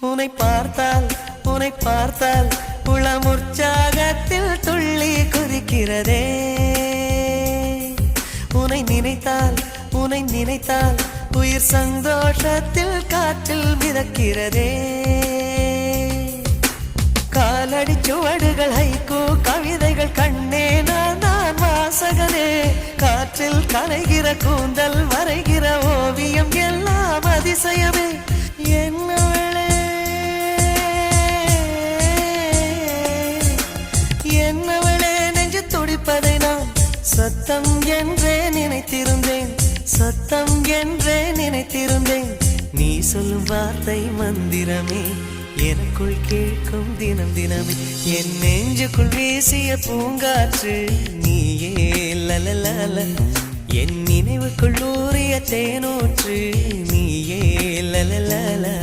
உன்னை பார்த்தால் உளம் உற்சாகத்தில் துள்ளி குதிக்கிறதே. உன்னை நினைத்தால் உயிர் சந்தோஷத்தில் காற்றில் மிதக்கிறதே. காலடி சுவடுகள் ஹைக்கூ கவிதைகள் கண்ணே நான் வாசகனே. காற்றில் கலைகிற கூந்தல் வரைகிற ஓவியம் எல்லாம் அதிசயமே. என்னவளே நெஞ்சு துடிப்பதை நான் சத்தம் என்றே நினைத்திருந்தேன். நீ சொல்லும் வார்த்தை மந்திரமே எனக்குள் கேட்கும் தினமே. என் நெஞ்சுக்குள் வீசிய பூங்காற்று நீயே லலலல. என் நினைவுக்குள் ஊறிய தேனூற்று நீயே லலலல.